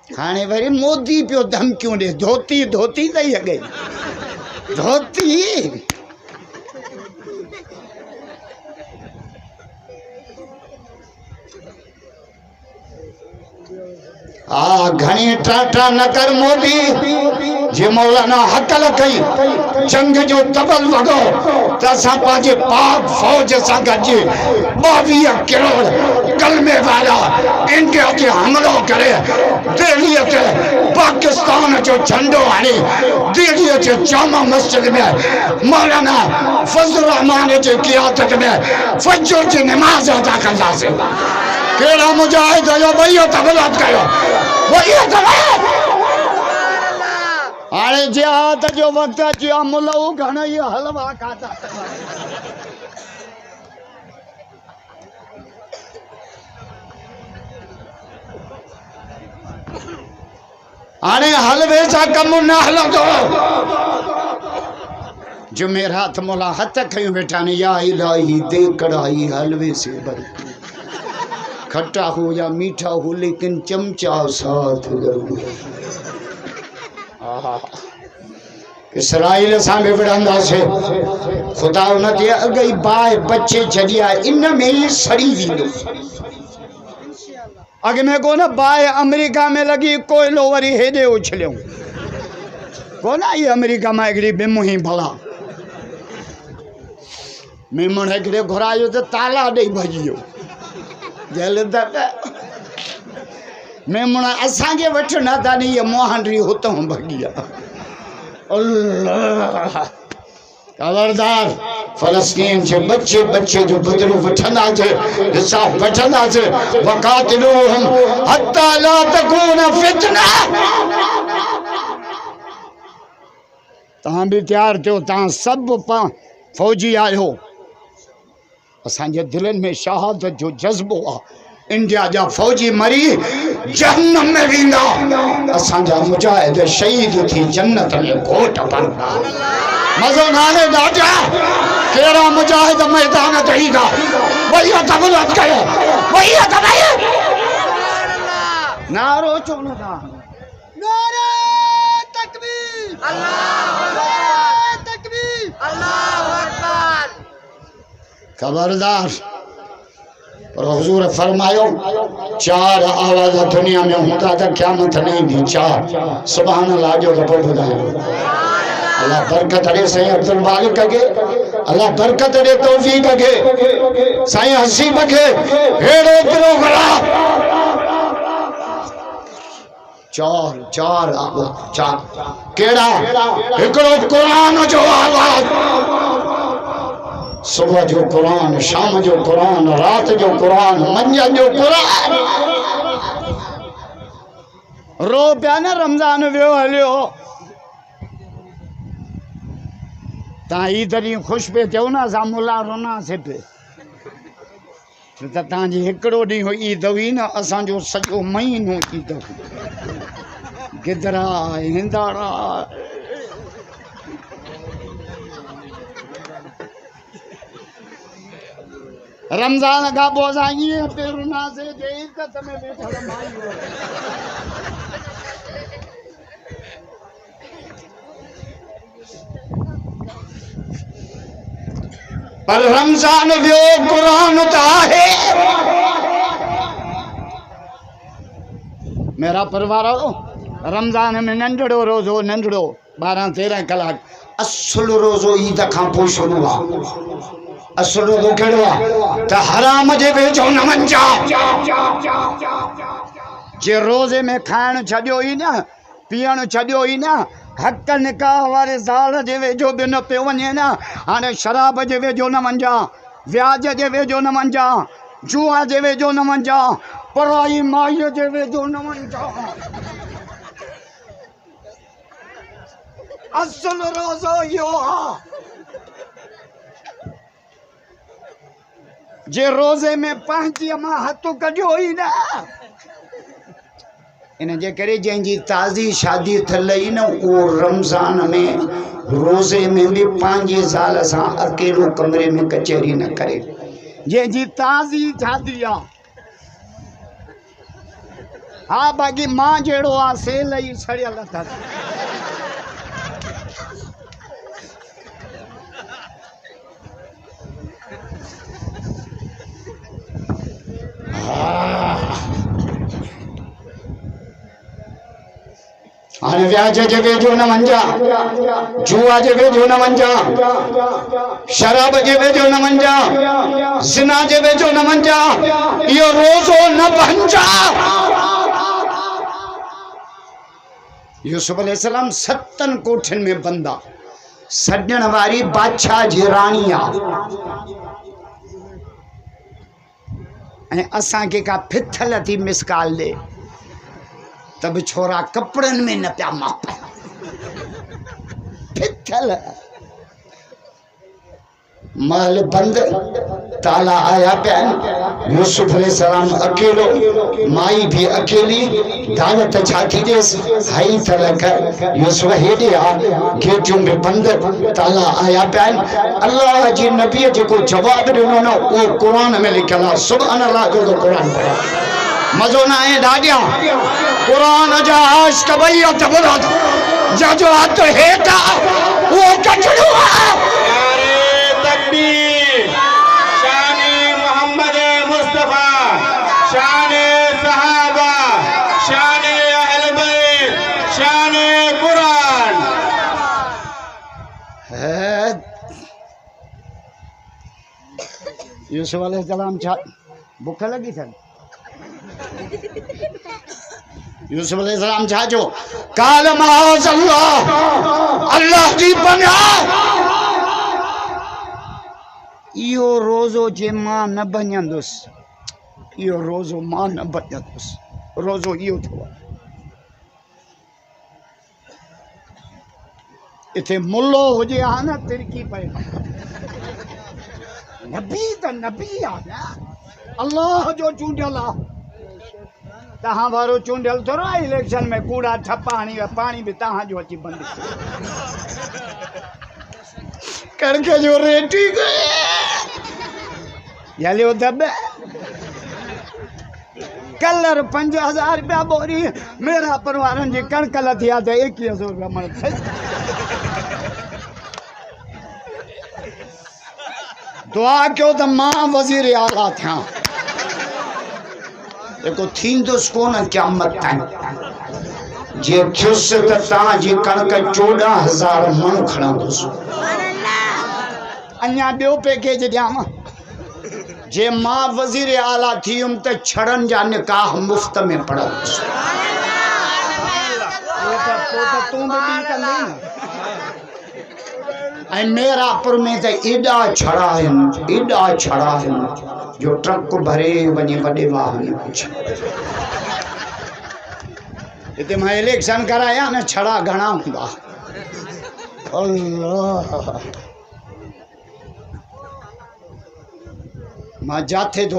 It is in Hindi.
हाणे वरी मोदी पियो धमकियूं ॾे धोती धोती तई अॻे धोती घणी टाटा न कर मोदी जे मौलाना हकल कई जंग जो तबल वगो त असां पंहिंजे पाक फौज सां गॾु 22 करोड़ कलमे वारा इंडिया ते हमलो करे दिल्लीअ ते पाकिस्तान जो झंडो हणी दिल्लीअ जे जामा मस्जिद में मौलाना फजल रहमान जे क़ियादत में फजर जी नमाज़ अदा कंदासीं। केड़ा मुजाहिद जो भैया तबलात कयो भैया तबलात हाणे जिहाद जो वक्त अची मुलऊ घणई हलवा खाता हाणे हलवे सां कम न हलंदो। जुमेरात मुला हथ खयूं वेठा ने या इलाही दे कढ़ाई हलवे से भर खट्टा हो या मीठा हो लेकिन चमचा साथ जरूर। इसराइल सां भी विढ़ंदा से खुदा उन ते अगई बाय बच्चे छड़िया इन में ही सड़ी वींदो। अग में को ना बाय अमेरिका में लगी कोयलो वरी हेडे उछलियो को ना ये अमेरिका में एकड़ी बिमुही भला मेमण एकड़े घुरायो तो ताला दे भजियो जल मेमण असा के वठ ना था नहीं ये मोहनरी होता हूँ भगिया अल्लाह खबरदार फलस्तीन के बच्चे बच्चे जो बदलू वठंदा थे हिस्सा वठंदा थे वकातिलूहुम हत्ता ला तकून फितना। तहां भी तैयार थियो तहां सब फौजी आयो असांजे दिलनि में शहादत जो जज्बो आहे। इंडिया जा फौजी मरी जहन्नम में वेंदा असांजा मुजाहिद शहीद थी जन्नत में घोट बनदा। मज़ो नाले ॾाढा केड़ा मुजाहिद मैदान ते ईंदा भैया तबलात कयो भैया तबलात नारो चवण था नारे तकबीर अल्लाहु तकबीर अल्लाहु अकबर। खबरदार और हुजूर फरमायो 4 आवाज दुनिया में होता था क़यामत नहीं दी 4 सुभान अल्लाह जो रब बुधायो अल्लाह बरकत दे सही अब्दुल मालिक के अल्लाह बरकत दे तौफीक के सही हसीब के हेड़ो पिरो गला 4 आवाज 4 केड़ा एकड़ो कुरान जो आवाज सुबह जो कुरान शाम जो कुरान रात जो कुरान मंझंदि जो कुरान रो पिया न रमज़ान वियो हलियो तव्हां ईद ॾींहुं ख़ुशि पिए थियो न असां मुला रोनासीं पे त तव्हांजी हिकिड़ो ॾींहुं ईद हुई न असांजो सॼो महीनो ईद हुई गिदरा हिंदाड़ा रमज़ान का बोझा ये पेरुना से जे इज्जत में बैठा माई पर रमज़ान वियो कुरान ता है मेरा परिवार रमज़ान में नंढड़ो रोज़ो नंढड़ो 12-13 कलाक असुल रोज़ो ईद खां पोइ शुरू आहे। असुल रोज़ो कहिड़ो आहे त हराम जे वेझो न वञा जे रोज़े में खाइण छॾियो ई न पीअण छॾियो ई न हक़ निकाह वारे ज़ाल जे वेझो बि न पियो वञे न हाणे शराब जे वेझो न वञा व्याज जे वेझो न वञा जुआ जे वेझो न वञा पराई माईअ जे वेझो न वञा असुल रोज़ो इहो आहे जे रोज़े में पंहिंजी मां हथ कढियो ई न इन जे करे जंहिंजी ताज़ी शादी थियल ई न उहो रमज़ान में रोज़े में भी पंहिंजे ज़ाल सां अकेलो कमरे में कचहरी न करे जंहिंजी ताज़ी शादी आहे हाँ बाकी मां जेड़ो आ से लई सड़ियल था हाणे व्याज जे वेझो न वञा, जुआ जे वेझो न वञा, शराब जे वेझो न वञा, ज़िना जे वेझो न वञा, इहो रोज़ो न वञा। यूसुफ अलैहिस्सलाम 7 कोठिन में बंदा, सॾण वारी बादशाह जी राणी आ, ऐं असांखे का फिथल थी मिसकाल ॾे तब छोरा कपड़न में न पिया माप फिथल महल बंद, ताला आया पिया। यूसुफ अलैहिस्सलाम अकेलो, माई भी अकेली, दावत छा थी देस हाई तलक यूसुफ हेडे आ, गेटूं में बंद, ताला आया पिया। अल्लाह जी नबी जेको जवाब ॾिनो न वो कुरान में लिखियल आहे। सुभान अल्लाह जो कुरान पढ़ा मज़ो न आहे ॾाढिया कुरान जा आशिक़ भई तबरत जो हथ हेठा वो कचड़ो आहे। शाने मोहम्मद मुस्तफा, शाने सहाबा, शाने अहले बैत, शाने कुरान। यूसुफ अलैहिस्सलाम छा भूख लगी सन? यूसुफ अलैहिस्सलाम छा जो काल माज़ अल्लाह, अल्लाह जी पनाह, इहो रोज़ो जे मां न बणंदुसि, इहो रोज़ो मां न बणंदुसि, रोज़ो इहो थियो। इथे मुल्लो हुजे हा न तिरकी पए, नबी त नबी आ न, अल्लाह जो चूंडियल आ। तहां वारो चूंडियल थोरो आहे इलेक्शन में कूड़ा ठप्पा हणी पानी भी तहां जो अची बंद करके जो रेटी गए यालियो दबे कलर 5000 रुपया बोरी मेरा परिवारन जी कणक लथी आ त 2100 रुपया मन दुआ कयो त मां वज़ीर आला थियां, जेको थींदुसि कोन क़यामत ताईं। जे थियुसि त तव्हांजी कणक 14000 मण खणंदुसि। अञा ॿियो पैकेज ॾियांव, जे मां वज़ीर आला थी हुयमि त छड़नि जा निकाह मुफ़्त में पढ़ंदुसि। तूं बि ॿी कंदी न। ऐं मीरापुर में त एॾा छड़ा आहिनि, एॾा छड़ा आहिनि जो ट्रक भरे वञी वॾे वाहन में कुझु। हिते मां इलेक्शन कराया न, छड़ा घणा हूंदा। अल्लाह मां जाथे थो